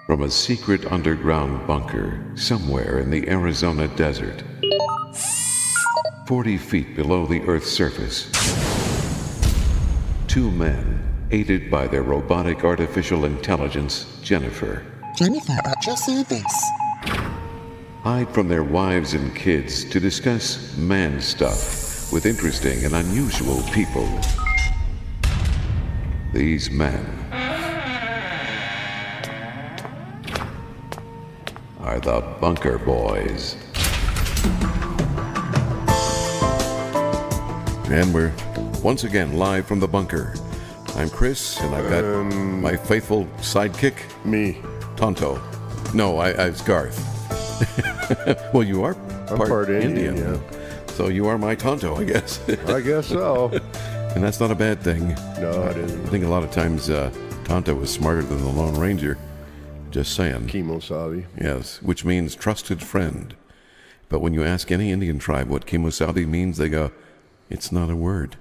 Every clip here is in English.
From a secret underground bunker somewhere in the Arizona desert, 40 feet below the Earth's surface, two men, aided by their robotic artificial intelligence, Jennifer, At your service. hide from their wives and kids to discuss man stuff with interesting and unusual people. These men are the Bunker Boys. And we're once again live from the bunker. I'm Chris, and I've got my faithful sidekick, Me. Tonto. No, it's Garth. Well, you are part Indian, yeah. So you are my Tonto, I guess. I guess so. And that's not a bad thing. No, it I isn't. think a lot of times Tonto was smarter than the Lone Ranger. Just saying. Kemosabe. Yes, which means trusted friend. But when you ask any Indian tribe what Kemosabe means, they go, it's not a word.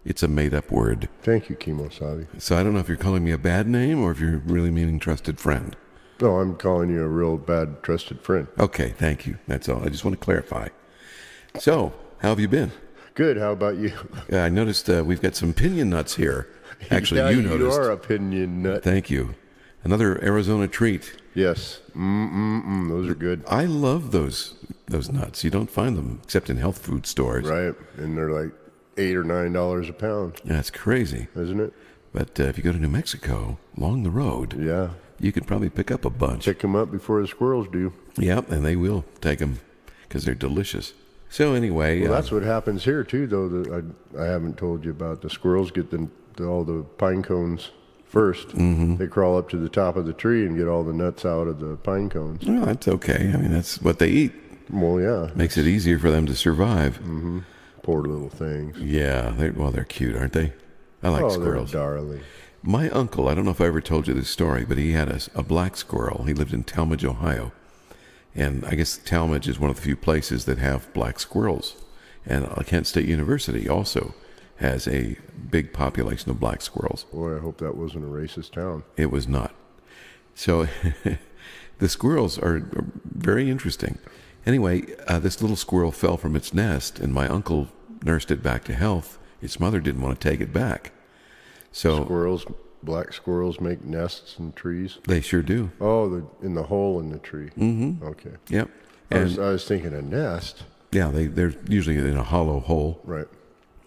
It's a made-up word. Thank you, Kemosabe. So I don't know if you're calling me a bad name or if you're really meaning trusted friend. No, I'm calling you a real bad trusted friend. Okay, thank you. That's all. I just want to clarify. So, how have you been? Good. How about you? I noticed we've got some pinion nuts here. Actually, Yeah, you noticed. You are a opinion nut. Thank you. Another Arizona treat. Yes. Those are good. I love those nuts. You don't find them except in health food stores. Right. And they're like $8 or $9 a pound, That's crazy. isn't it? But if you go to New Mexico, along the road, Yeah. you could probably pick up a bunch. Pick them up before the squirrels do. Yep, and they will take them because they're delicious. So anyway, Well, that's what happens here, too, though. I haven't told you about the squirrels get all the pine cones first. Mm-hmm. They crawl up to the top of the tree and get all the nuts out of the pine cones. well, that's okay. I mean, that's what they eat. Well, yeah. Makes it easier for them to survive. Poor little things. Yeah, they're cute, aren't they? I like squirrels. They're darling. My uncle, I don't know if I ever told you this story, but he had a black squirrel. He lived in Talmadge, Ohio. And I guess Talmadge is one of the few places that have black squirrels. And Kent State University also has a big population of black squirrels. Boy, I hope that wasn't a racist town. It was not. So the squirrels are very interesting. Anyway, this little squirrel fell from its nest, and my uncle nursed it back to health. Its mother didn't want to take it back. So Black squirrels make nests in trees. they sure do. Oh, in the hole in the tree. Mm-hmm. Okay. Yep. I And was thinking a nest. yeah, they're usually in a hollow hole Right.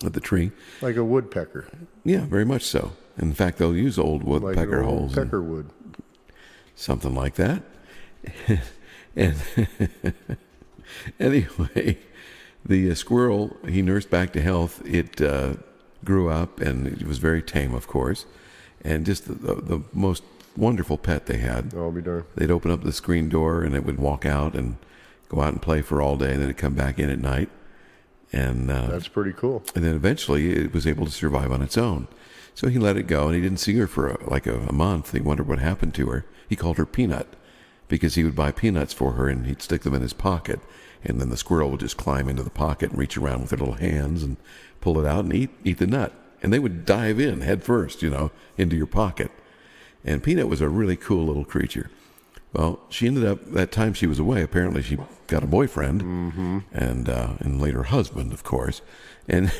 of the tree. Like a woodpecker. Yeah, very much so. In fact, they'll use old Like woodpecker an old holes, and peckerwood. something like that. And anyway, the squirrel he nursed back to health. It grew up, and it was very tame, of course, and just the most wonderful pet they had. I'll be darned. They'd open up the screen door, and it would walk out and go out and play for all day, and then it'd come back in at night. And That's pretty cool. and then eventually it was able to survive on its own. So he let it go, and he didn't see her for a month. He wondered what happened to her. He called her Peanut because he would buy peanuts for her, and he'd stick them in his pocket. And then the squirrel would just climb into the pocket and reach around with her little hands and pull it out and eat the nut. And they would dive in head first, into your pocket. And Peanut was a really cool little creature. Well, she ended up, that time she was away, apparently she got a boyfriend, and later husband, of course. And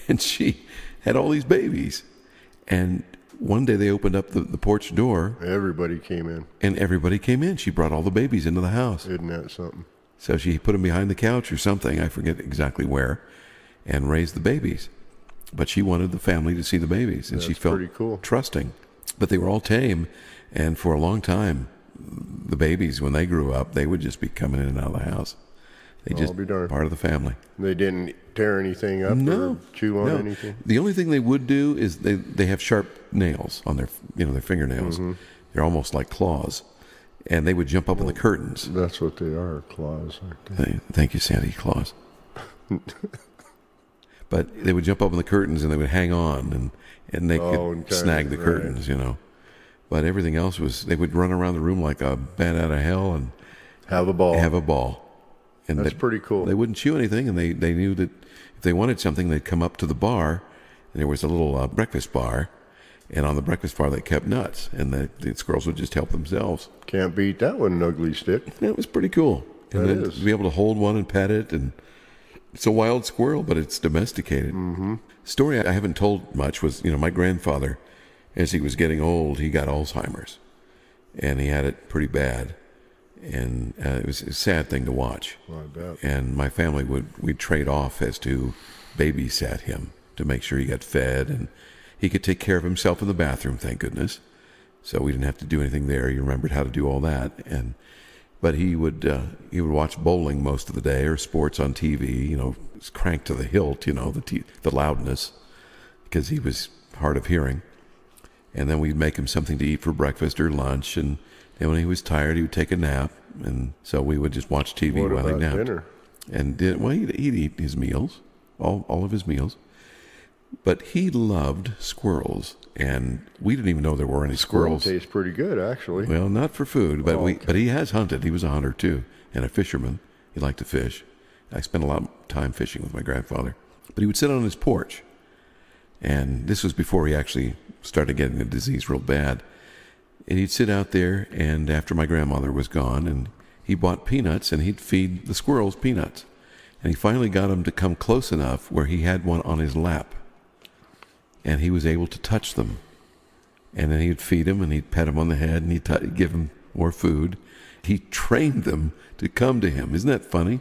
and she had all these babies. And one day they opened up the porch door, Everybody came in. and everybody came in. She brought all the babies into the house. Isn't that something? So she put them behind the couch or something, I forget exactly where, and raised the babies. But she wanted the family to see the babies, and she That's felt pretty cool. trusting. But they were all tame, and for a long time, the babies, when they grew up, they would just be coming in and out of the house. They I'll just be darned. part of the family. They didn't tear anything up or chew on anything? The only thing they would do is they have sharp nails on their their fingernails. Mm-hmm. They're almost like claws, and they would jump up on the curtains. That's what they are, claws, aren't they? Thank you, Santa Claus. But they would jump up on the curtains and they would hang on and they could snag the curtains, But everything else they would run around the room like a bat out of hell and Have a ball. And That's pretty cool. They wouldn't chew anything, and they knew that if they wanted something, they'd come up to the bar, and there was a little breakfast bar, And on the breakfast bar, they kept nuts, and the squirrels would just help themselves. Can't beat that with an ugly stick. And it was pretty cool. And That then is. to be able to hold one and pet it, and it's a wild squirrel, but it's domesticated. Mm-hmm. Story I haven't told much was, my grandfather, as he was getting old, he got Alzheimer's, and he had it pretty bad, and it was a sad thing to watch. Well, I bet. And my family we'd trade off as to babysat him to make sure he got fed, and he could take care of himself in the bathroom, thank goodness. So we didn't have to do anything there. He remembered how to do all that, but he would watch bowling most of the day or sports on TV. It's cranked to the hilt. The loudness, because he was hard of hearing. And then we'd make him something to eat for breakfast or lunch, and then when he was tired, he would take a nap. And so we would just watch TV What while he about napped. dinner? And he'd eat his meals, all of his meals. But he loved squirrels, and we didn't even know there were any Squirrel squirrels. tastes pretty good, actually. Well, not for food, but but he has hunted. He was a hunter too, and a fisherman. He liked to fish. I spent a lot of time fishing with my grandfather. But he would sit on his porch, and this was before he actually started getting the disease real bad. And he'd sit out there, and after my grandmother was gone, and he bought peanuts, and he'd feed the squirrels peanuts. And he finally got them to come close enough where he had one on his lap, and he was able to touch them. And then he'd feed him, and he'd pet him on the head, and he'd give him more food. He trained them to come to him. Isn't that funny?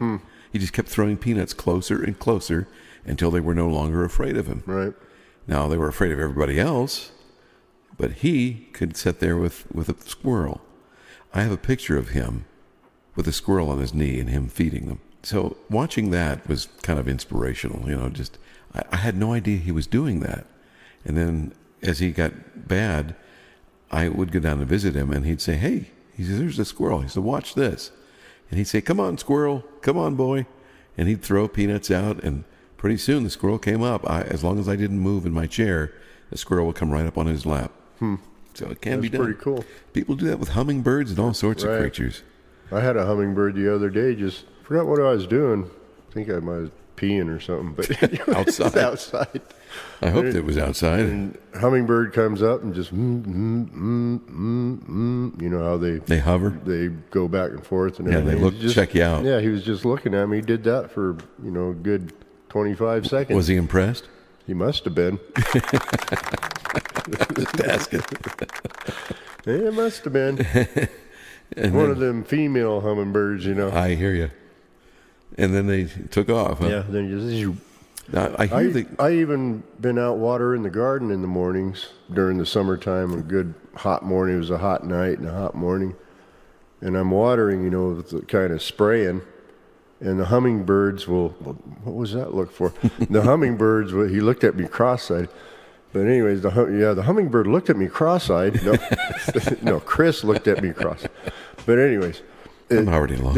He just kept throwing peanuts closer and closer until they were no longer afraid of him. Right. Now, they were afraid of everybody else, but he could sit there with a squirrel. I have a picture of him with a squirrel on his knee and him feeding them. So watching that was kind of inspirational. I had no idea he was doing that. And then as he got bad, I would go down and visit him, and he'd say, hey, he says, there's a squirrel. He said, watch this. And he'd say, come on, squirrel, come on, boy. And he'd throw peanuts out, and pretty soon the squirrel came up. As long as I didn't move in my chair, the squirrel would come right up on his lap. So it can be That's done. pretty cool. People do that with hummingbirds and all sorts of Right. creatures. I had a hummingbird the other day. Just forgot what I was doing. I think I might have peeing or something, but Outside. outside. I hoped it was outside. And hummingbird comes up and just you know how They hover. they go back and forth and Yeah, everything. they look, He's just- check you out. Yeah, he was just looking at me. He did that for a good 25 seconds. Was he impressed? He must have been. Just asking. Yeah, it must have been. One of them female hummingbirds, I hear you. And then they took off. Huh? Yeah, then you just. Now, I hear I even been out watering the garden in the mornings during the summertime. A good hot morning. It was a hot night and a hot morning, and I'm watering, with the kind of spraying, and the hummingbirds will. What was that look for? The hummingbirds. He looked at me cross-eyed. But anyways, the hummingbird looked at me cross-eyed. No, no, Chris looked at me cross. But anyways, I'm already lost.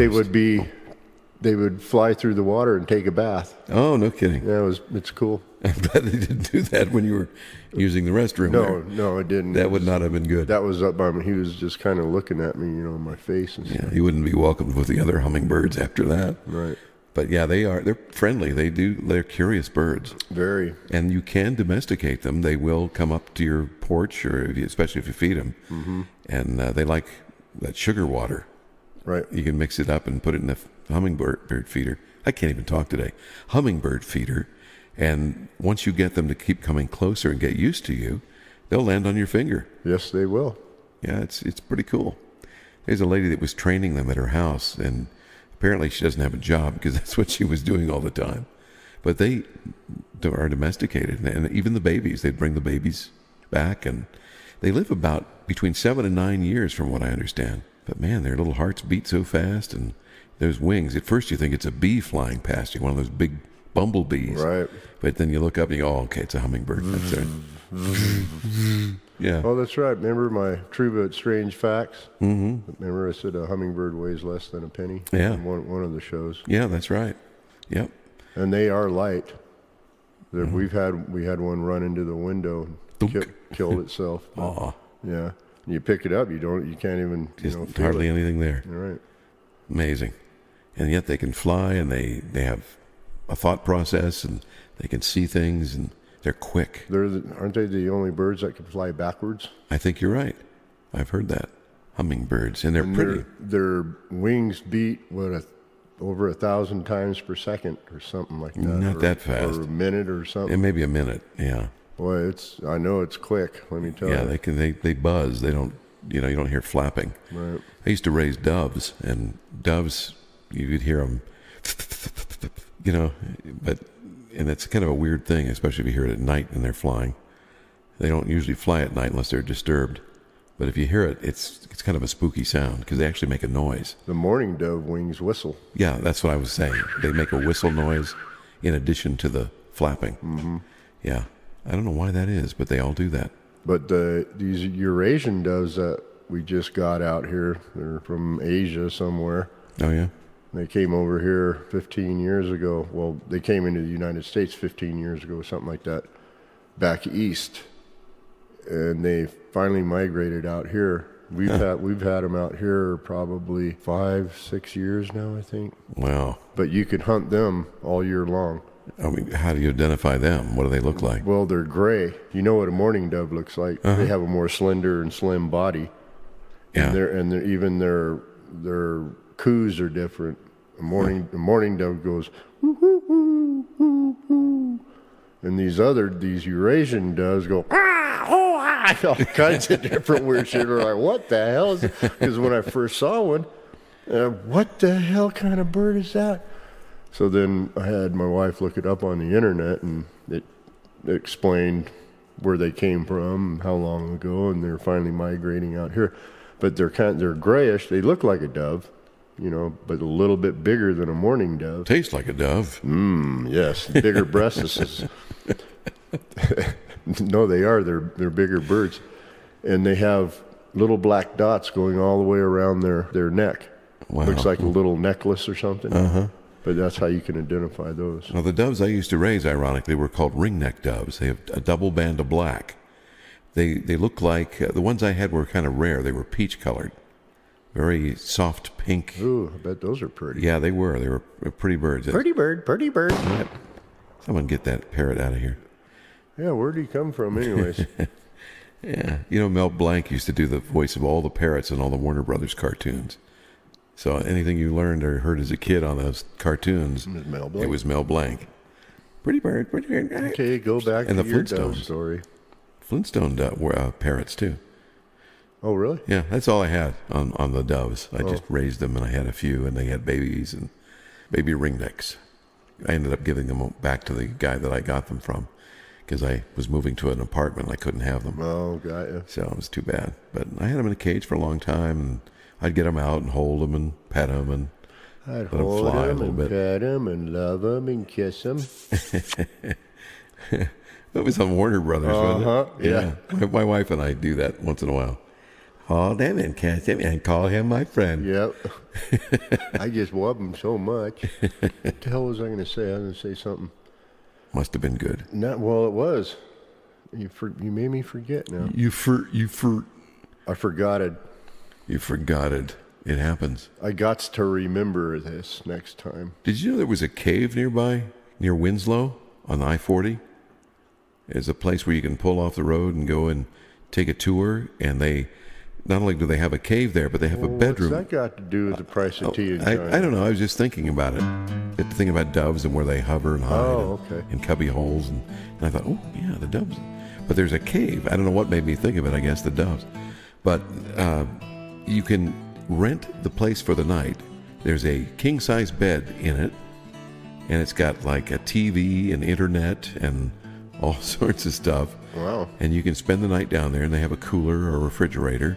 They would fly through the water and take a bath. Oh, no kidding. Yeah, it's cool. I'm glad they didn't do that when you were using the restroom. No, it didn't. That would not have been good. That was up by me. He was just kind of looking at me, in my face and stuff. Yeah, you wouldn't be welcomed with the other hummingbirds after that. Right. But yeah, they're friendly. They're curious birds. Very. And you can domesticate them. They will come up to your porch, especially if you feed them. Mm-hmm. And they like that sugar water. Right. You can mix it up and put it in the hummingbird feeder. I can't even talk today. Hummingbird feeder. And once you get them to keep coming closer and get used to you, they'll land on your finger. Yes, they will. Yeah, it's pretty cool. There's a lady that was training them at her house, and apparently she doesn't have a job because that's what she was doing all the time. But they are domesticated, and even the babies, they'd bring the babies back, and they live about between 7 and 9 years from what I understand. But man, their little hearts beat so fast, and those wings, at first you think it's a bee flying past you, one of those big bumblebees. Right. But then you look up and you go, oh, okay, it's a hummingbird. That's it. Yeah. Oh, that's right. Remember my true but strange facts? Mm-hmm. Remember I said a hummingbird weighs less than a penny? Yeah. In one of the shows. Yeah, that's right. Yep. And they are light. We had one run into the window and killed itself. Aw. Yeah. And you pick it up, you can't even, Just feel hardly it. anything there. You're right. Amazing. And yet they can fly, and they have a thought process, and they can see things, and They're quick. Aren't they the only birds that can fly backwards? I think you're right. I've heard that. Hummingbirds, and they're pretty. Their wings beat over 1,000 times per second or something like that. Not that fast. Or a minute or something. It may be a minute. Yeah. Boy, I know it's quick. Let me tell Yeah, you. they buzz. They don't. You don't hear flapping. Right. I used to raise doves, and doves, you could hear them. And it's kind of a weird thing, especially if you hear it at night and they're flying. They don't usually fly at night unless they're disturbed. But if you hear it, it's kind of a spooky sound because they actually make a noise. The mourning dove wings whistle. Yeah, that's what I was saying. They make a whistle noise in addition to the flapping. Mm-hmm. Yeah, I don't know why that is, but they all do that. But these Eurasian doves that we just got out here, they're from Asia somewhere. Oh, yeah? They came over here 15 years ago. Well, they came into the United States 15 years ago, something like that, back east. And they finally migrated out here. We've had them out here probably 5-6 years now, I think. Wow. But you could hunt them all year long. I mean, how do you identify them? What do they look like? Well, they're gray. You know what a mourning dove looks like. They have a more slender and slim body. Yeah. And even their coos are different. A mourning dove goes whoo, whoo, whoo, whoo, whoo. And these Eurasian doves go all kinds of different weird shit. We're like, what the hell is it? Because when I first saw one, what the hell kind of bird is that? So then I had my wife look it up on the internet, and it explained where they came from, how long ago, and they're finally migrating out here. But they're grayish. They look like a dove, but a little bit bigger than a mourning dove. Tastes like a dove. Yes, bigger breasts. No, they are. They're bigger birds, and they have little black dots going all the way around their neck. Wow. Looks like a little necklace or something. But that's how you can identify those. Now, the doves I used to raise, ironically, were called ringneck doves. They have a double band of black. They look like the ones I had were kind of rare. They were peach colored, very soft pink. Ooh, I bet those are pretty. Yeah, they were. They were pretty birds. Pretty bird. Yep. Someone get that parrot out of here. Yeah, where'd he come from, anyways? Yeah, Mel Blanc used to do the voice of all the parrots in all the Warner Brothers cartoons. So anything you learned or heard as a kid on those cartoons, it was Mel Blanc. Pretty bird, pretty bird. Okay, go back and to the your Flintstones dove story. Flintstone were parrots too. Oh, really? Yeah, that's all I had on the doves. I just raised them, and I had a few, and they had babies and baby ringnecks. I ended up giving them back to the guy that I got them from because I was moving to an apartment. I couldn't have them. Oh, got you. So it was too bad. But I had them in a cage for a long time, and I'd get them out and hold them and pet them and I'd let them hold fly a them little and bit. pet them and love them and kiss them. That was on Warner Brothers, wasn't it? Yeah. My wife and I do that once in a while. Hold him and kiss him and call him my friend. Yep. I just love them so much. What the hell was I going to say? I was going to say something. Must have been good. Well, it was. You made me forget now. I forgot it. You forgot it. It happens. I got to remember this next time. Did you know there was a cave nearby, near Winslow on I-40? It's a place where you can pull off the road and go and take a tour, and they not only do they have a cave there, but they have a bedroom. What's that got to do with the price of tea in China? I don't know. I was just thinking about it. Thinking about doves and where they hover and hide in cubby holes. And I thought, oh, yeah, the doves. But there's a cave. I don't know what made me think of it. I guess the doves. But you can rent the place for the night. There's a king-size bed in it, and it's got like a TV and internet and all sorts of stuff. Wow. And you can spend the night down there, and they have a cooler or a refrigerator.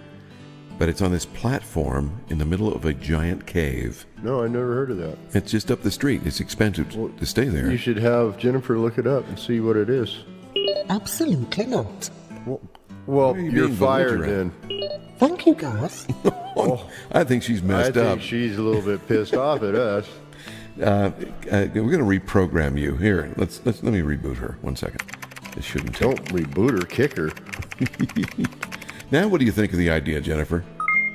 But it's on this platform in the middle of a giant cave. No, I never heard of that. It's just up the street. It's expensive to stay there. You should have Jennifer look it up and see what it is. Absolutely not. Well, you you're being fired belligerent? then. Thank you, Garth. I think she's I messed think up. she's a little bit pissed off at us. We're going to reprogram you. Here, let me reboot her. 1 second. It shouldn't take. Don't reboot her, kick her. Now, what do you think of the idea, Jennifer?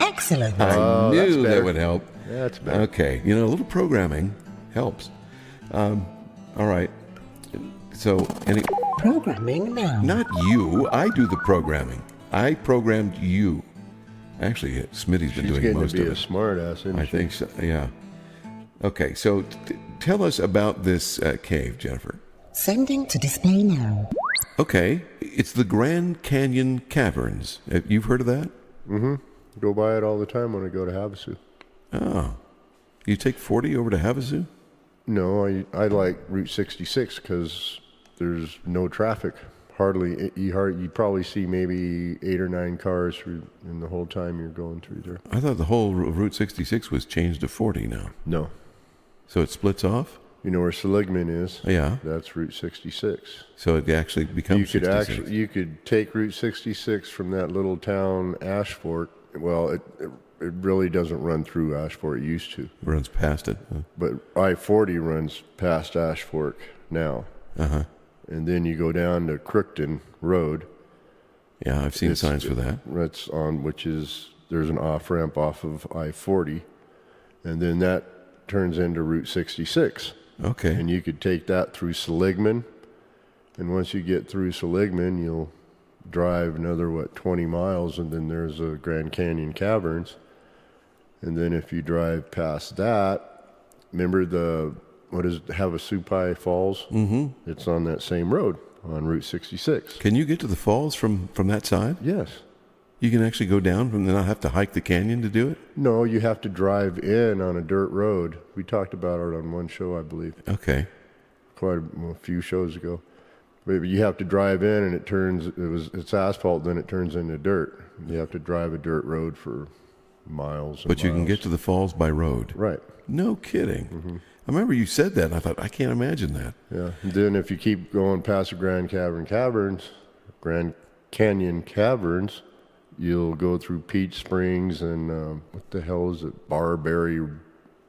Excellent. I that's knew that better. would help. That's better. Okay, a little programming helps. All right. So, Programming now. Not you. I do the programming. I programmed you. Actually, Smitty's been She's doing getting most to be of a it. smart ass, isn't I she? think so. Yeah. Okay, so tell us about this cave, Jennifer. Sending to display now. Okay, it's the Grand Canyon Caverns. You've heard of that? Go by it all the time when I go to Havasu. Oh. You take 40 over to Havasu? No, I like Route 66 because there's no traffic. Hardly, you probably see maybe 8 or 9 cars in the whole time you're going through there. I thought the whole Route 66 was changed to 40 now. No. So it splits off? You know where Seligman is? Yeah. That's Route 66. So it actually becomes You could 66. you could take Route 66 from that little town Ashford. Well, it really doesn't run through Ashford. It used to, Runs past it. but I-40 runs past Ashford now. Uh-huh. And then you go down to Crookton Road. Yeah, I've seen signs for that. That's on there's an off ramp off of I-40, and then that turns into Route 66. Okay. And you could take that through Seligman, and once you get through Seligman, you'll drive another 20 miles, and then there's a Grand Canyon Caverns. And then if you drive past that, remember Havasupai Falls? Mm-hmm. It's on that same road on Route 66. Can you get to the falls from that side? Yes. You can actually go down and not have to hike the canyon to do it? No, you have to drive in on a dirt road. We talked about it on one show, I believe, Okay. quite a few shows ago. But you have to drive in, and it's asphalt, then it turns into dirt. You have to drive a dirt road for miles. And But you can miles. get to the falls by road. Right. No kidding. I remember you said that, and I thought, I can't imagine that. Yeah. And then if you keep going past the Grand Canyon Caverns, you'll go through Peach Springs and what the hell is it? Barberry,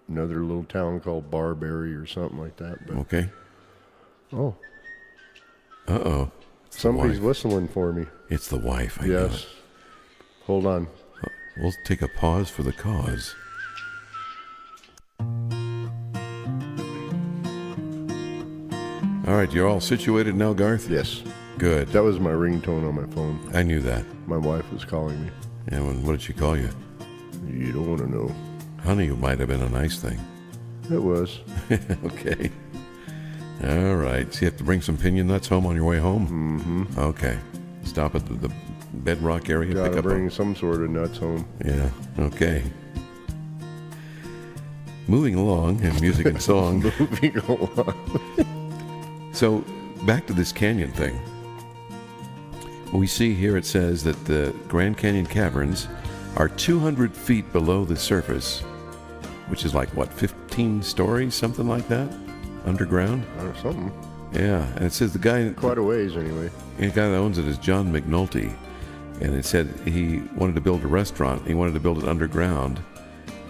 another little town called Barberry or something like that. But Okay. oh, Uh-oh. somebody's wife. whistling for me. It's the wife, I know Yes. it. Hold on. We'll take a pause for the cause. All right, you're all situated now, Garth? Yes. Good. That was my ringtone on my phone. I knew that. My wife was calling me. And what did she call you? You don't want to know. Honey might have been a nice thing. It was. Okay. All right. So you have to bring some pinion nuts home on your way home? Mm-hmm. Okay. Stop at the Bedrock area. Got pick to up bring some sort of nuts home. Yeah. Okay. Moving along in music and song. Moving along. So back to this canyon thing. We see here it says that the Grand Canyon Caverns are 200 feet below the surface, which is like, what, 15 stories, something like that, underground? Or something. Yeah, and it says the guy Quite a ways, anyway. that owns it is John McNulty, and it said he wanted to build a restaurant. He wanted to build it underground,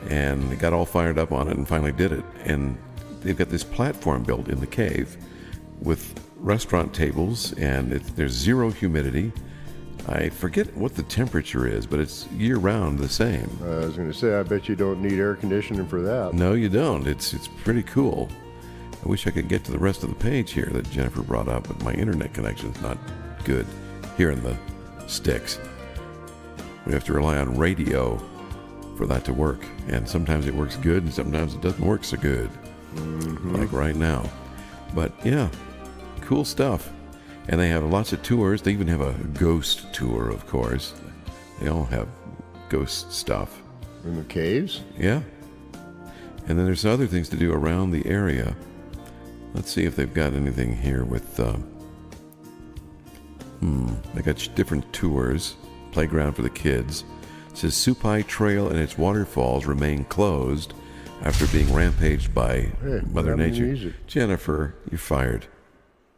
and he got all fired up on it and finally did it. And they've got this platform built in the cave with restaurant tables, and there's zero humidity. I forget what the temperature is, but it's year-round the same. I was going to say, I bet you don't need air conditioning for that. No, you don't. It's pretty cool. I wish I could get to the rest of the page here that Jennifer brought up, but my internet connection's not good here in the sticks. We have to rely on radio for that to work, and sometimes it works good, and sometimes it doesn't work so good, like right now. But yeah, cool stuff. And they have lots of tours. They even have a ghost tour, of course. They all have ghost stuff. In the caves? Yeah. And then there's other things to do around the area. Let's see if they've got anything here with... they got different tours. Playground for the kids. It says Supai Trail and its waterfalls remain closed after being rampaged by Hey, Mother what happened to Nature. music? Jennifer, you're fired.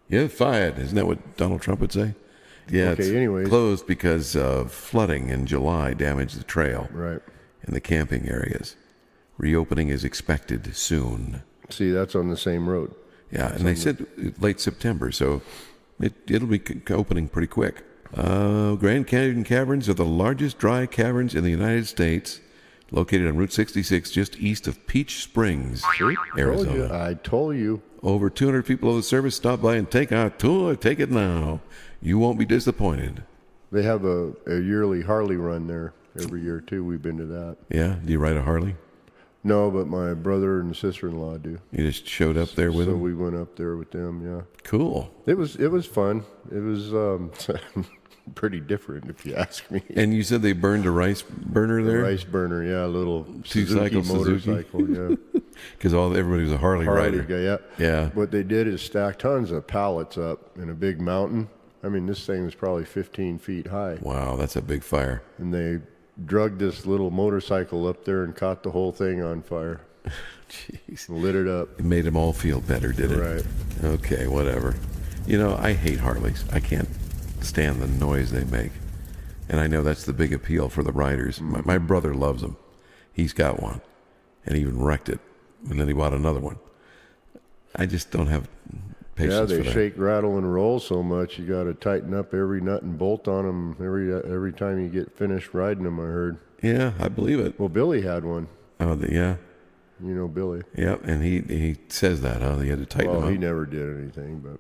You're fired. Isn't that what Donald Trump would say? Yeah, Okay, it's anyways. closed because flooding in July damaged the trail Right. and the camping areas. Reopening is expected soon. See, that's on the same road. Yeah, and they said late September, so it'll be opening pretty quick. Grand Canyon Caverns are the largest dry caverns in the United States, located on Route 66 just east of Peach Springs, Arizona. I told you. Over 200 people of the service stop by and take our tour. Take it now. You won't be disappointed. They have a yearly Harley run there every year, too. We've been to that. Yeah? Do you ride a Harley? No, but my brother and sister-in-law do. You just showed up there with So them? we went up there with them, yeah. Cool. It was fun. It was pretty different, if you ask me. And you said they burned a rice burner there? Rice burner, yeah, a little Two-cycle Suzuki? motorcycle, yeah. Because everybody was a Harley rider. guy, yeah. Yeah. What they did is stack tons of pallets up in a big mountain. I mean, this thing was probably 15 feet high. Wow, that's a big fire. And they drugged this little motorcycle up there and caught the whole thing on fire. Jeez. Lit it up. It made them all feel better, did it? Right. Okay, whatever. You know, I hate Harleys. I can't stand the noise they make. And I know that's the big appeal for the riders. My brother loves them. He's got one. And he even wrecked it. And then he bought another one. I just don't have patience Yeah, for they that. shake, rattle, and roll so much. You got to tighten up every nut and bolt on them every time you get finished riding them, I heard. Yeah, I believe it. Well, Billy had one. Oh, yeah. You know Billy. Yeah, and he says that, huh? He had to tighten Well, them he up. never did anything,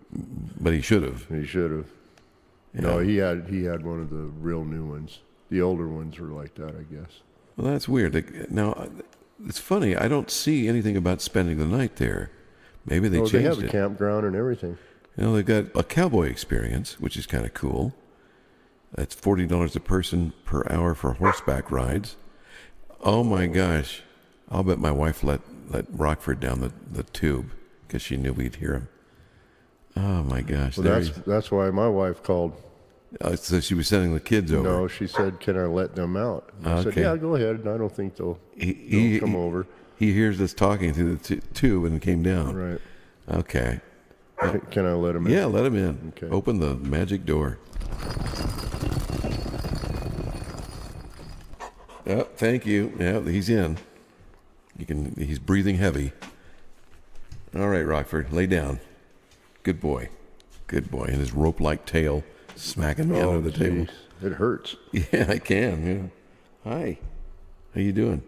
But he should have. but he should have. Yeah. No, he had one of the real new ones. The older ones were like that, I guess. Well, that's weird. Now, it's funny. I don't see anything about spending the night there. Maybe they changed They have a it. campground and everything. You know, they've got a cowboy experience, which is kind of cool. That's $40 a person per hour for horseback rides. Oh my gosh. I'll bet my wife let Rockford down the tube because she knew we'd hear him. Oh my gosh. Well, There that's why my wife called. so she was sending the kids over. No, she said, "Can I let them out?" I said, Okay. "Yeah, go ahead." I don't think they'll He come over. He hears us talking through the tube and came down. Right? Okay. Can I let them in? Yeah, let him in. Okay. Open the magic door. Oh, thank you. Yeah, he's in. He's breathing heavy. All right, Rockford, lay down. Good boy. Good boy. And his rope-like tail smacking me under the table. Jeez, it hurts. Yeah, I can. Yeah. Hi. How you doing?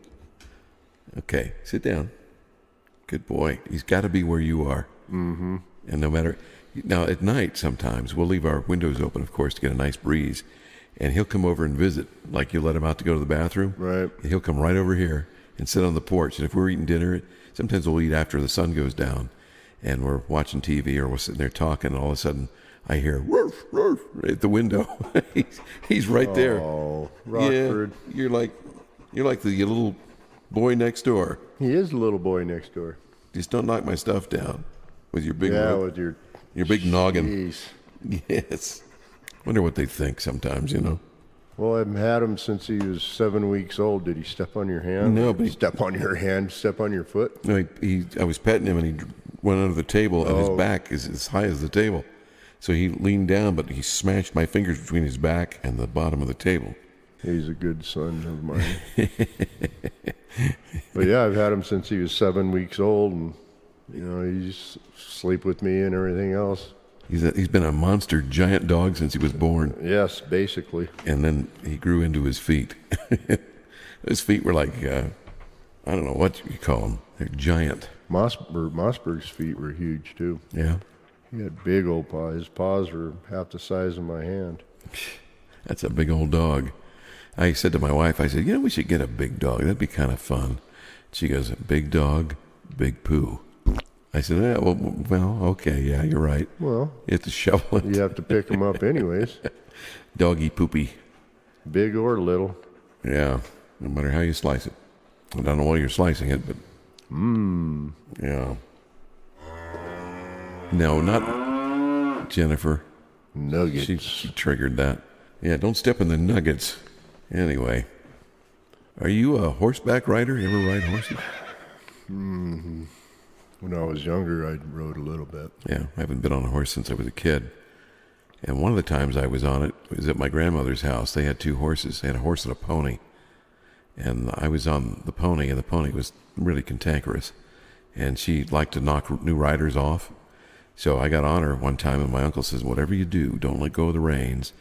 Okay, sit down. Good boy. He's got to be where you are. Mm-hmm. And no matter... Now, at night, sometimes, we'll leave our windows open, of course, to get a nice breeze. And he'll come over and visit. Like you let him out to go to the bathroom. Right. He'll come right over here and sit on the porch. And if we're eating dinner, sometimes we'll eat after the sun goes down. And we're watching TV or we're sitting there talking. And all of a sudden, I hear, "Roof, roof," at the window. he's right there. Oh, Rockford. Yeah, you're like the little boy next door. He is the little boy next door. Just don't knock my stuff down with your big Yeah, rope. with your big noggin. Jeez. Yes. Wonder what they think sometimes, you know. Well, I've had him since he was 7 weeks old. Did he step on your hand? No, but step on your hand, step on your foot. No, I was petting him and he went under the table and his Oh. back is as high as the table. So he leaned down, but he smashed my fingers between his back and the bottom of the table. He's a good son of mine. But yeah, I've had him since he was 7 weeks old, and you know he's sleep with me and everything else. He's been a monster giant dog since he was born, Yes, basically. and then he grew into his feet. His feet were like I don't know what you call them. They're giant. Mossberg's feet were huge too. Yeah, He had big old paws. His paws were half the size of my hand. that's a big old dog. I said to my wife, I said, we should get a big dog. That'd be kind of fun. She goes, big dog, big poo. I said, yeah, well, okay, yeah, you're right. Well, You have to shovel it. you have to pick him up anyways, Doggy poopy. big or little. Yeah, no matter how you slice it. I don't know why you're slicing it, but... Yeah. No, not Jennifer. Nuggets. She triggered that. Yeah, don't step in the nuggets. Anyway. Are you a horseback rider? You ever ride horses? When I was younger, I rode a little bit. Yeah, I haven't been on a horse since I was a kid. And one of the times I was on it was at my grandmother's house. They had 2 horses. They had a horse and a pony. And I was on the pony, and the pony was really cantankerous. And she liked to knock new riders off. So I got on her one time, and my uncle says, whatever you do, don't let go of the reins.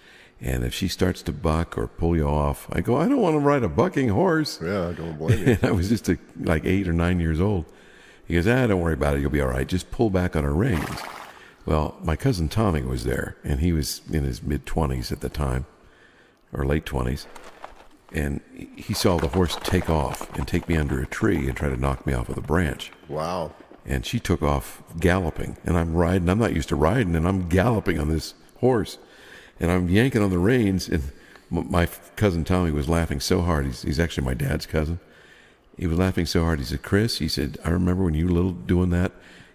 And if she starts to buck or pull you off, I go, I don't want to ride a bucking horse. Yeah, I don't blame you. And I was just like 8 or 9 years old. He goes, don't worry about it. You'll be all right. Just pull back on her reins. Well, my cousin Tommy was there, and he was in his mid-20s at the time, or late 20s. And he saw the horse take off and take me under a tree and try to knock me off with a branch. Wow. And she took off galloping. And I'm riding. I'm not used to riding, and I'm galloping on this horse. And I'm yanking on the reins, and my cousin Tommy was laughing so hard. He's actually my dad's cousin. He was laughing so hard. He said, Chris, he said, I remember when you were little doing that,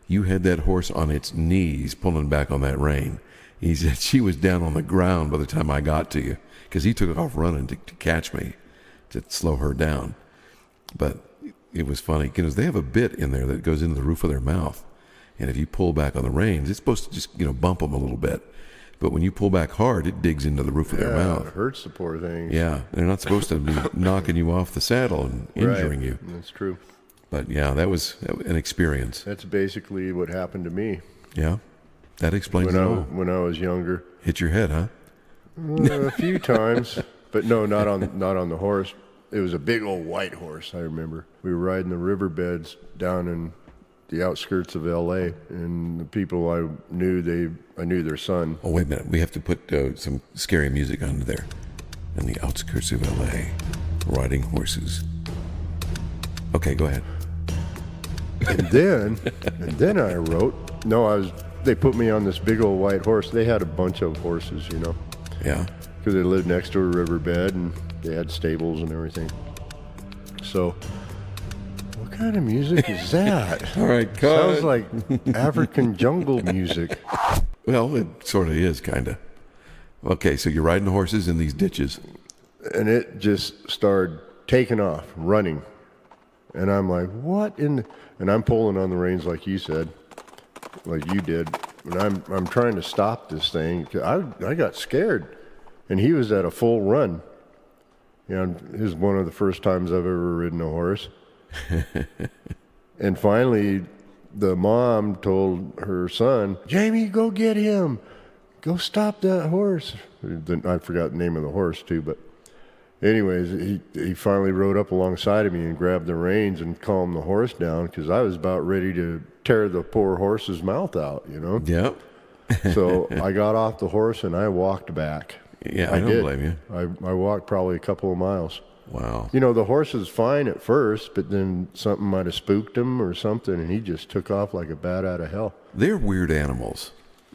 you had that horse on its knees pulling back on that rein. He said, she was down on the ground by the time I got to you, because he took off running to catch me, to slow her down. But it was funny, because they have a bit in there that goes into the roof of their mouth. And if you pull back on the reins, it's supposed to just, bump them a little bit. But when you pull back hard, it digs into the roof of their mouth. It hurts the poor things. Yeah, they're not supposed to be knocking you off the saddle and injuring you. That's true. But yeah, that was an experience. That's basically what happened to me. Yeah, that explains it all. When I was younger. Hit your head, huh? A few times, but no, not on the horse. It was a big old white horse, I remember. We were riding the riverbeds down in the outskirts of L.A., and the people I knew their son. Oh, wait a minute. We have to put some scary music under there. In the outskirts of L.A., riding horses. Okay, go ahead. And then I wrote. They put me on this big old white horse. They had a bunch of horses, Yeah. because they lived next to a riverbed and they had stables and everything. So, what kind of music is that? All right, cut. Sounds like African jungle music. Well, it sort of is, kind of. Okay, so you're riding horses in these ditches. And it just started taking off, running. And I'm like, what in the... And I'm pulling on the reins like you said, like you did. And I'm trying to stop this thing. I got scared. And he was at a full run. It was one of the first times I've ever ridden a horse. And finally, the mom told her son, Jamie, go get him. Go stop that horse. I forgot the name of the horse too, but anyways, he finally rode up alongside of me and grabbed the reins and calmed the horse down, because I was about ready to tear the poor horse's mouth out, Yep. So I got off the horse and I walked back. Yeah, I don't blame you. I walked probably a couple of miles. Wow. The horse was fine at first, but then something might have spooked him or something, and he just took off like a bat out of hell. They're weird animals.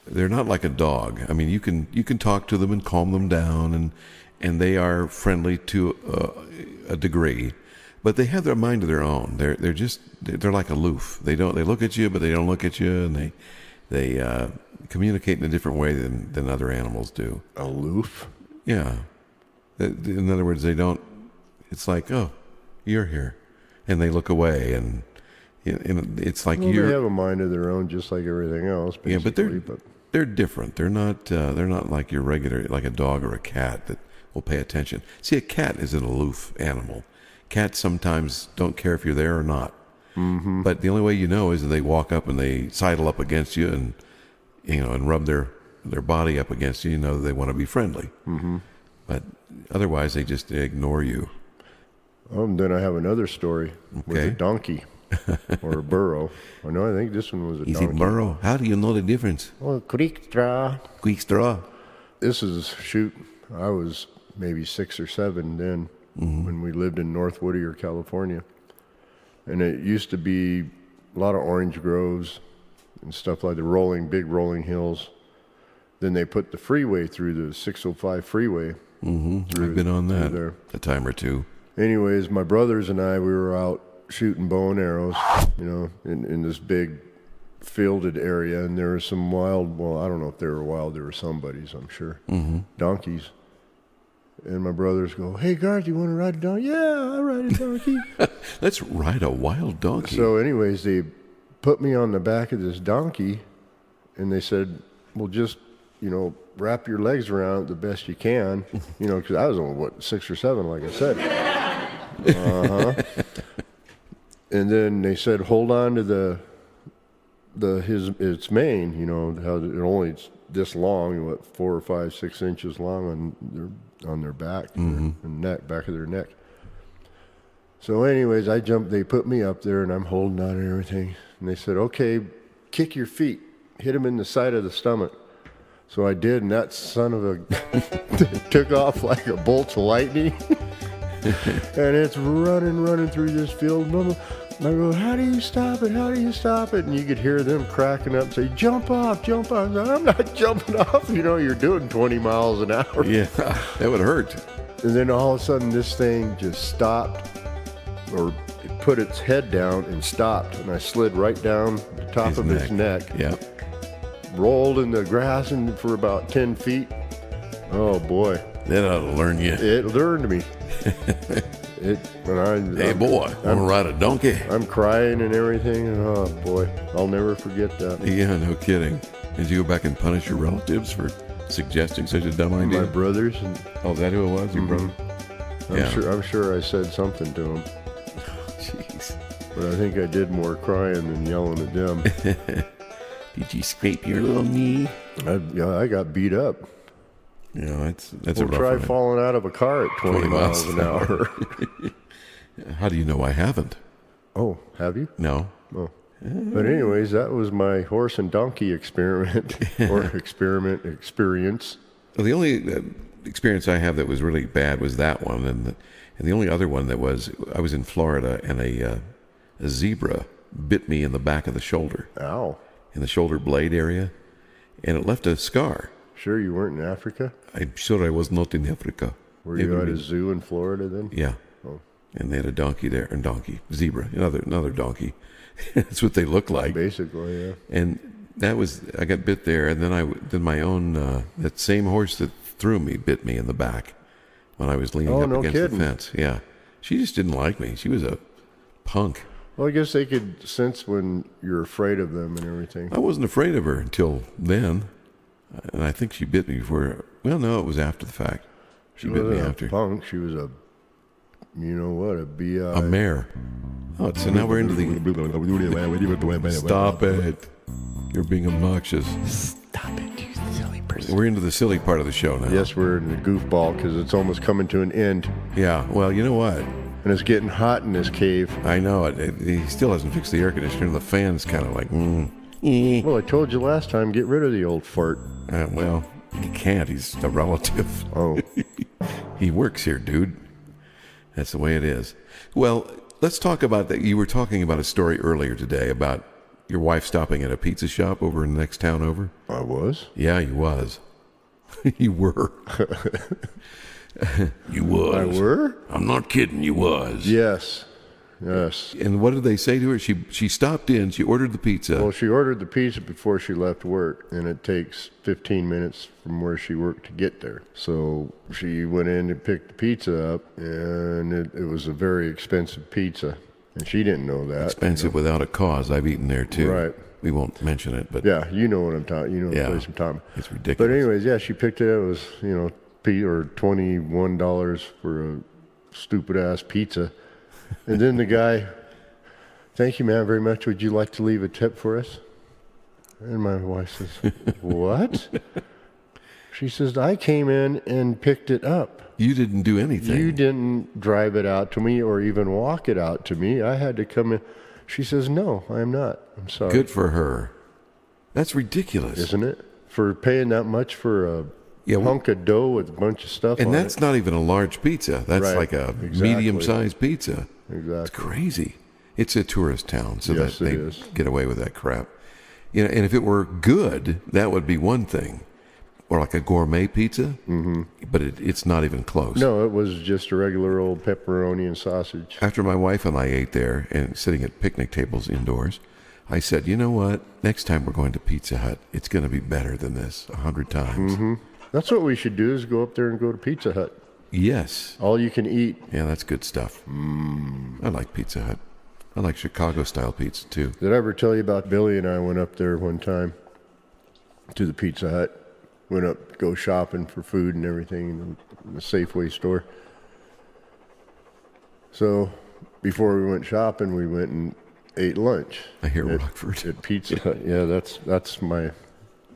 They're not like a dog. I mean, you can talk to them and calm them down, and they are friendly to a degree, but they have their mind of their own. They're like aloof. They look at you, but they don't look at you, and they communicate in a different way than other animals do. Aloof? Yeah. In other words, they don't. It's like, oh, you're here, and they look away, and it's like They have a mind of their own, just like everything else. Yeah, but basically, they're different. They're not like your regular, like a dog or a cat that will pay attention. See, a cat is an aloof animal. Cats sometimes don't care if you're there or not. Mm-hmm. But the only way is that they walk up and they sidle up against you and and rub their body up against you. That they want to be friendly. Mm-hmm. But otherwise, they just ignore you. Then I have another story with a donkey or a burro. I think this one was a donkey. Is it burro? How do you know the difference? Well, quick straw. Quick straw. This is, I was maybe 6 or 7 then, when we lived in North Whittier, California. And it used to be a lot of orange groves and stuff like the big rolling hills. Then they put the freeway through, the 605 freeway. Mm-hmm. I've been on that there a time or two. Anyways, my brothers and I, we were out shooting bow and arrows, in this big fielded area, and there were some wild, I don't know if they were wild, there were somebody's, I'm sure, donkeys. And my brothers go, hey, Garth, you want to ride a donkey? Yeah, I'll ride a donkey. Let's ride a wild donkey. So anyways, they put me on the back of this donkey, and they said, well, just, wrap your legs around it the best you can, because I was only, 6 or 7, like I said. And then they said, hold on to its mane, how it only this long, what, 4 or 5, 6 inches long on their back, their neck, back of their neck. So anyways, I jumped, they put me up there and I'm holding on and everything. And they said, okay, kick your feet, hit him in the side of the stomach. So I did, and that son of a took off like a bolt of lightning. And it's running through this field. And I go, how do you stop it? How do you stop it? And you could hear them cracking up, say, jump off, jump off. I said, I'm not jumping off. You know, you're doing 20 miles an hour. Yeah, that would hurt. And then all of a sudden, this thing just stopped, or it put its head down and stopped. And I slid right down the top of his neck. Yeah. Rolled in the grass and for about 10 feet. Oh, boy. That ought to learn you. It learned me. Hey, boy, I'm going to ride a donkey. I'm crying and everything. And oh, boy, I'll never forget that. Yeah, no kidding. Did you go back and punish your relatives for suggesting such a dumb idea? My brothers. And, oh, is that who it was? Your brother? I'm sure I said something to them. Jeez. But I think I did more crying than yelling at them. Did you scrape your little knee? I got beat up. Yeah, that's a rough try one. falling out of a car at 20 miles an hour. How do you know I haven't? Oh, have you? No. Oh. But anyways, that was my horse and donkey experiment or experience. Well, the only experience I have that was really bad was that one, and the only other one that was, I was in Florida and a zebra bit me in the back of the shoulder. Ow. In the shoulder blade area, and it left a scar. Sure you weren't in Africa? I'm sure I was not in Africa. Were you at a zoo in Florida then? Yeah. Oh. And they had a donkey there, zebra, another donkey. That's what they look like. Basically, yeah. And I got bit there, and then my own, that same horse that threw me bit me in the back when I was leaning up against the fence. Yeah. She just didn't like me. She was a punk. Well, I guess they could sense when you're afraid of them and everything. I wasn't afraid of her until then. And I think she bit me before. Well, no, it was after the fact. She bit me after. Punk. She was a B.I. A mare. Oh, so now we're into the... Stop it. You're being obnoxious. Stop it, you silly person. We're into the silly part of the show now. Yes, we're in the goofball because it's almost coming to an end. Yeah, well, you know what? And it's getting hot in this cave. I know it. He still hasn't fixed the air conditioner. The fan's kind of like, Well, I told you last time, get rid of the old fart. Well, he can't. He's a relative. Oh. He works here, dude. That's the way it is. Well, let's talk about that. You were talking about a story earlier today about your wife stopping at a pizza shop over in the next town over. I was? Yeah, you was. You were. You was. I were? I'm not kidding. You was. Yes. And what did they say to her? She stopped in. She ordered the pizza. Well, she ordered the pizza before she left work, and it takes 15 minutes from where she worked to get there. So she went in and picked the pizza up, and it was a very expensive pizza, and she didn't know that. Expensive without a cause. I've eaten there too. Right. We won't mention it, but yeah, you know what I'm talking. You know the place I'm talking about. It's ridiculous. But anyways, yeah, she picked it up. It was or $21 for a stupid ass pizza. And then the guy, thank you, ma'am, very much. Would you like to leave a tip for us? And my wife says, what? She says, I came in and picked it up. You didn't do anything. You didn't drive it out to me or even walk it out to me. I had to come in. She says, no, I am not. I'm sorry. Good for her. That's ridiculous. Isn't it? For paying that much for a hunk of dough with a bunch of stuff on it. And that's not even a large pizza. That's like a medium-sized pizza. Exactly. It's crazy. It's a tourist town, so yes, that they get away with that crap. And if it were good, that would be one thing. Or like a gourmet pizza. Mm-hmm. But it's not even close. No, it was just a regular old pepperoni and sausage. After my wife and I ate there and sitting at picnic tables indoors, I said, you know what? Next time we're going to Pizza Hut, it's going to be better than this 100 times. Mm-hmm. That's what we should do is go up there and go to Pizza Hut. Yes. All you can eat. Yeah, that's good stuff. I like Pizza Hut. I like Chicago-style pizza, too. Did I ever tell you about Billy and I went up there one time to the Pizza Hut? Went up to go shopping for food and everything in the Safeway store. So before we went shopping, we went and ate lunch. I hear Rockford. At Pizza Hut. Yeah, that's my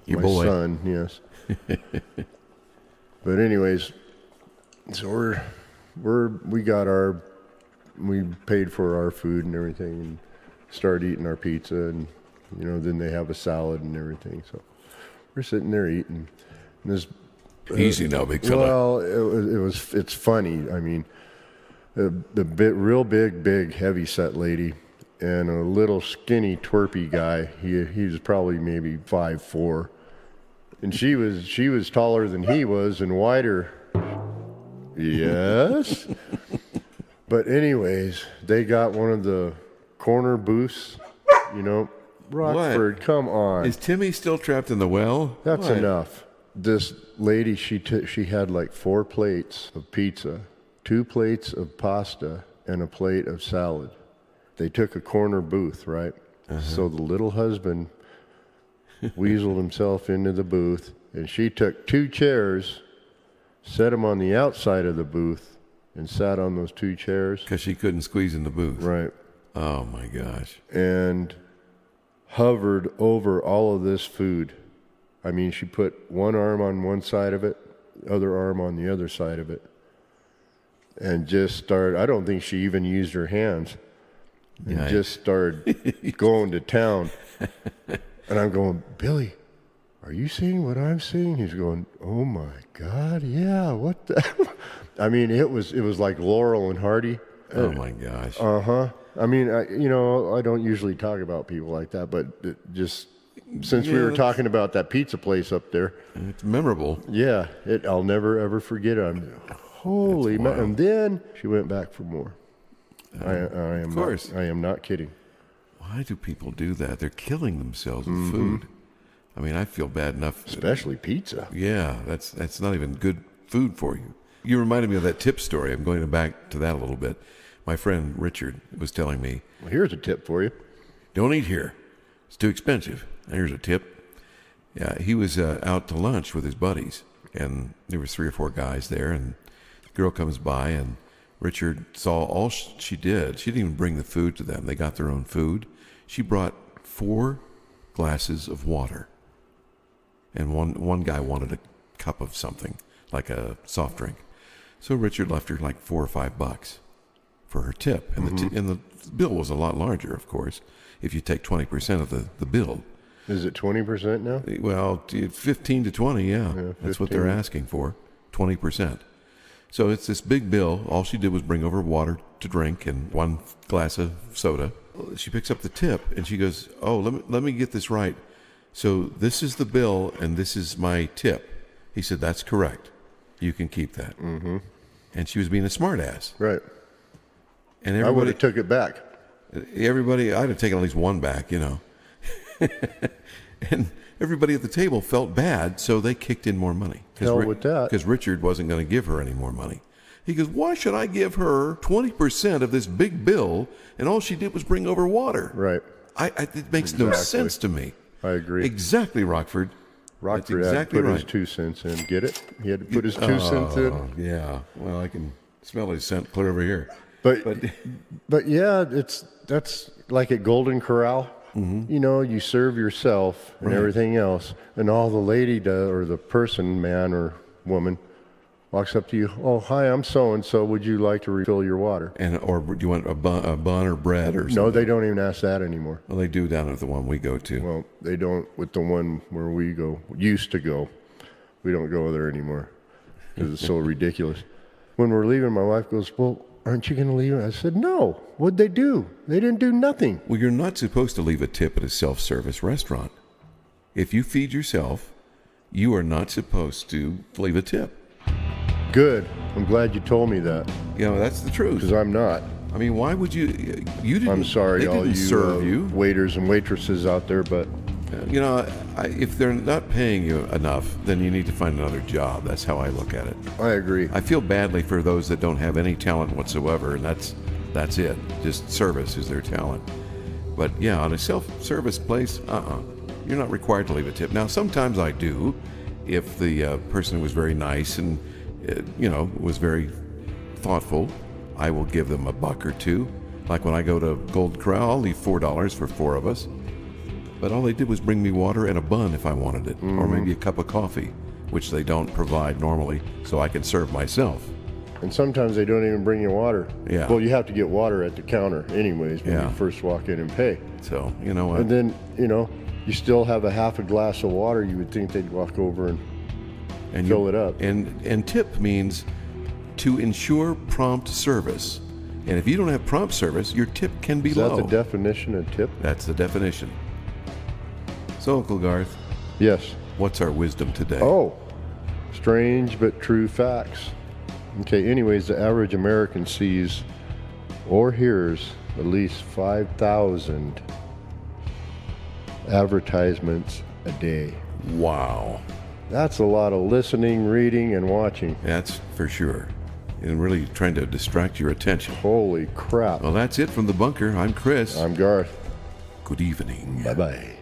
Your my boy. son, yes. But anyways, so we paid for our food and everything, and started eating our pizza, and then they have a salad and everything. So we're sitting there eating. And this Easy now, big fella. well, it's funny. I mean, real big, heavy set lady, and a little skinny, twerpy guy. He was probably maybe 5'4", and she was taller than he was and wider. Yes. But anyways, they got one of the corner booths. Rockford, come on. Is Timmy still trapped in the well? That's What? enough. This lady, she had like 4 plates of pizza, 2 plates of pasta, and a plate of salad. They took a corner booth, right? So the little husband weaseled himself into the booth, and she took 2 chairs, set them on the outside of the booth, and sat on those 2 chairs. Because she couldn't squeeze in the booth. Right. Oh, my gosh. And hovered over all of this food. I mean, she put one arm on one side of it, other arm on the other side of it, and just started. I don't think she even used her hands, and Yeah, just started going to town. And I'm going, Billy, are you seeing what I'm seeing? He's going, oh my God, yeah. What the? I mean, it was like Laurel and Hardy. Oh, my gosh. I mean, I don't usually talk about people like that, but since we were talking about that pizza place up there, It's memorable. yeah, I'll never ever forget it. Holy man! And then she went back for more. I am of course. I am not kidding. Why do people do that? They're killing themselves with food. I mean, I feel bad enough. Especially pizza. Yeah, that's not even good food for you. You reminded me of that tip story. I'm going back to that a little bit. My friend Richard was telling me, Well, here's a tip for you. don't eat here. It's too expensive. And here's a tip. Yeah, he was out to lunch with his buddies, and there was 3 or 4 guys there, and the girl comes by, and Richard saw all she did. She didn't even bring the food to them. They got their own food. She brought 4 glasses of water, and one guy wanted a cup of something, like a soft drink. So Richard left her like $4 or $5 for her tip, and the bill was a lot larger, of course, if you take 20% of the bill. Is it 20% now? Well, 15 to 20, yeah. That's what they're 15. asking for, 20%. So it's this big bill. All she did was bring over water to drink and 1 glass of soda. She picks up the tip, and she goes, oh, let me get this right. So this is the bill, and this is my tip. He said, that's correct. You can keep that. Mm-hmm. And she was being a smartass. Right. And I would everybody, have took it back. I'd have taken at least 1 back, And everybody at the table felt bad, so they kicked in more money. Hell with that. Because Richard wasn't going to give her any more money. He goes, why should I give her 20% of this big bill, and all she did was bring over water? Right. It makes no Exactly. sense to me. I agree. Exactly, Rockford. Rockford That's had to exactly put right. his 2 cents in. Get it? He had to put his 2 cents in. Oh, yeah. Well, I can smell his scent clear over here. But yeah, that's like at Golden Corral. Mm-hmm. You serve yourself and everything else, and all the lady does, or the person, man or woman, walks up to you. Oh, hi, I'm so and so. Would you like to refill your water? Or do you want a bun or bread or something? No, they don't even ask that anymore. Well, they do down at the one we go to. Well, they don't with the one where we go. Used to go. We don't go there anymore because it's so ridiculous. When we're leaving, my wife goes, well, aren't you going to leave? I said, no. What'd they do? They didn't do nothing. Well, you're not supposed to leave a tip at a self-service restaurant. If you feed yourself, you are not supposed to leave a tip. Good. I'm glad you told me that That's the truth. because I'm not. I mean, why would you? You didn't. I'm sorry, they all didn't you, serve you. waiters and waitresses out there, but If they're not paying you enough, then you need to find another job. That's how I look at it. I agree. I feel badly for those that don't have any talent whatsoever, and that's it. Just service is their talent. But yeah, on a self-service place, you're not required to leave a tip. Now, sometimes I do, if the person was very nice and was very thoughtful. I will give them $1 or $2. Like when I go to Golden Corral, I'll leave $4 for 4 of us. But all they did was bring me water and a bun if I wanted it, or maybe a cup of coffee, which they don't provide normally, so I can serve myself. And sometimes they don't even bring you water. Yeah. Well, you have to get water at the counter anyways when Yeah. you first walk in and pay. So, you know what? And then, you still have a half a glass of water. You would think they'd walk over and And fill it up. And tip means to ensure prompt service. And if you don't have prompt service, your tip can be Is that low. the definition of tip? That's the definition. So, Uncle Garth, Yes. what's our wisdom today? Oh, strange but true facts. Okay, anyways, the average American sees or hears at least 5,000 advertisements a day. Wow. That's a lot of listening, reading, and watching. That's for sure. And really trying to distract your attention. Holy crap. Well, that's it from the bunker. I'm Chris. I'm Garth. Good evening. Bye-bye.